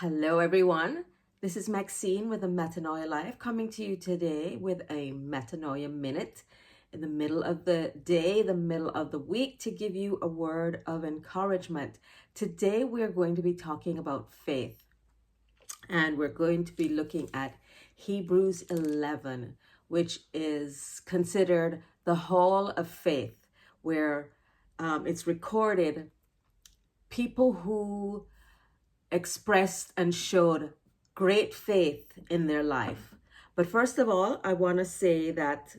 Hello, everyone. This is Maxine with the Metanoia Life coming to you today with a Metanoia Minute in the middle of the day, the middle of the week, to give you a word of encouragement. Today, we're going to be talking about faith, and we're going to be looking at Hebrews 11, which is considered the hall of faith, where it's recorded people who expressed and showed great faith in their life. But first of all, I want to say that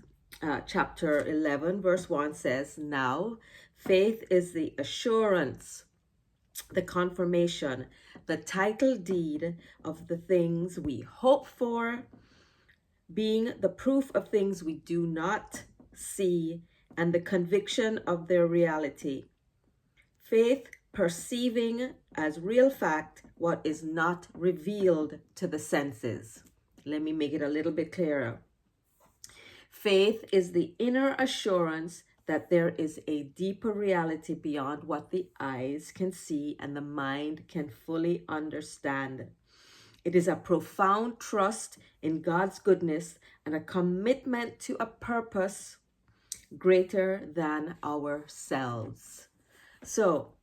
chapter 11, verse 1 says, "Now faith is the assurance, the confirmation, the title deed of the things we hope for, being the proof of things we do not see, and the conviction of their reality." Faith perceiving as real fact what is not revealed to the senses. Let me make it a little bit clearer. Faith is the inner assurance that there is a deeper reality beyond what the eyes can see and the mind can fully understand. It is a profound trust in God's goodness and a commitment to a purpose greater than ourselves. So,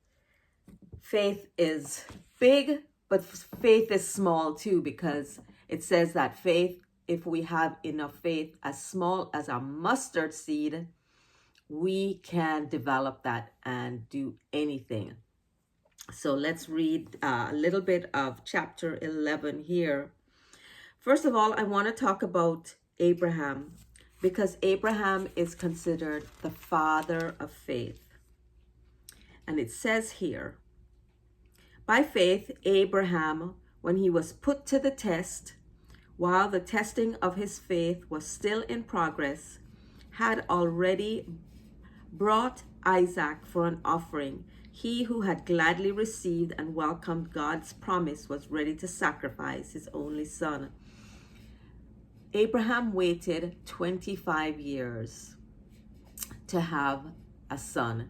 faith is big, but faith is small too, because it says that faith, if we have enough faith as small as a mustard seed, we can develop that and do anything. So let's read a little bit of chapter 11 here. First of all, I want to talk about Abraham, because Abraham is considered the father of faith. And it says here, "By faith, Abraham, when he was put to the test, while the testing of his faith was still in progress, had already brought Isaac for an offering. He who had gladly received and welcomed God's promise was ready to sacrifice his only son." Abraham waited 25 years to have a son.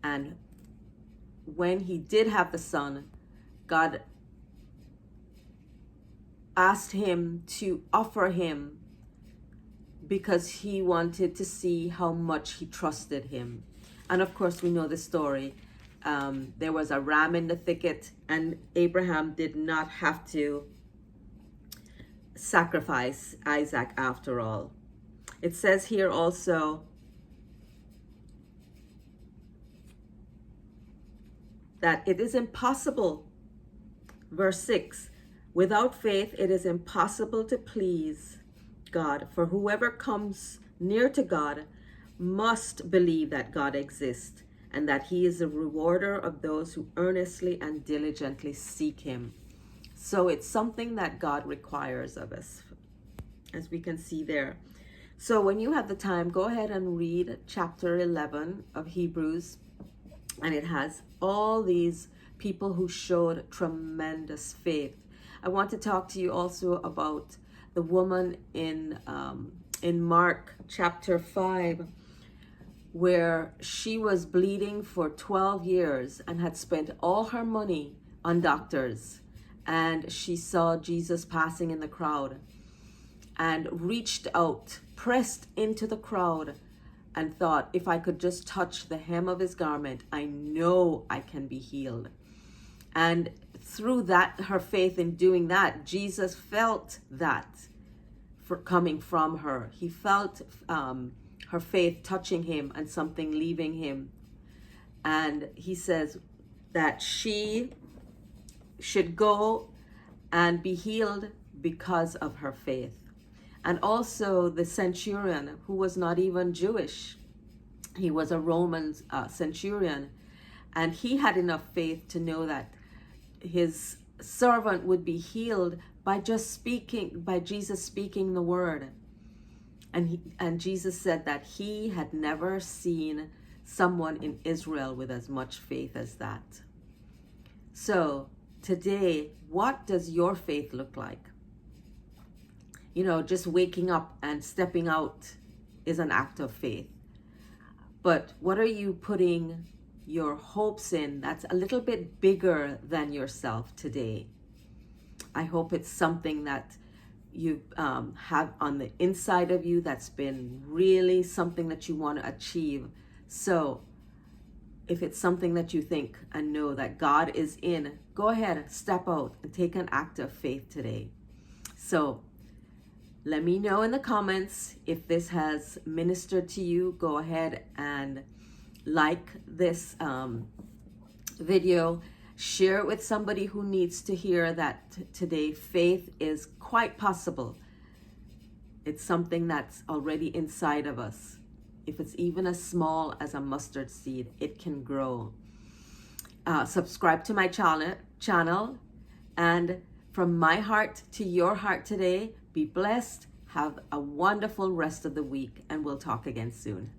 And when he did have the son, God asked him to offer him because he wanted to see how much he trusted him. And of course, we know the story. There was a ram in the thicket, and Abraham did not have to sacrifice Isaac after all. It says here also that it is impossible, verse 6, "Without faith it is impossible to please God, for whoever comes near to God must believe that God exists and that he is a rewarder of those who earnestly and diligently seek him." So it's something that God requires of us, as we can see there. So when you have the time, go ahead and read chapter 11 of Hebrews. And it has all these people who showed tremendous faith. I want to talk to you also about the woman in Mark chapter 5, where she was bleeding for 12 years and had spent all her money on doctors. And she saw Jesus passing in the crowd and reached out, pressed into the crowd, and thought, if I could just touch the hem of his garment, I know I can be healed. And through that, her faith in doing that, Jesus felt that coming from her. He felt her faith touching him and something leaving him. And he says that she should go and be healed because of her faith. And also the centurion, who was not even Jewish. He was a Roman centurion. And he had enough faith to know that his servant would be healed by Jesus speaking the word. And Jesus said that he had never seen someone in Israel with as much faith as that. So today, what does your faith look like? You know, just waking up and stepping out is an act of faith. But what are you putting your hopes in that's a little bit bigger than yourself today? I hope it's something that you have on the inside of you that's been really something that you want to achieve. So if it's something that you think and know that God is in, go ahead, step out and take an act of faith today. So let me know in the comments if this has ministered to you. Go ahead and like this video. Share it with somebody who needs to hear that today faith is quite possible. It's something that's already inside of us. If it's even as small as a mustard seed, it can grow. Subscribe to my channel. And from my heart to your heart today, be blessed. Have a wonderful rest of the week, and we'll talk again soon.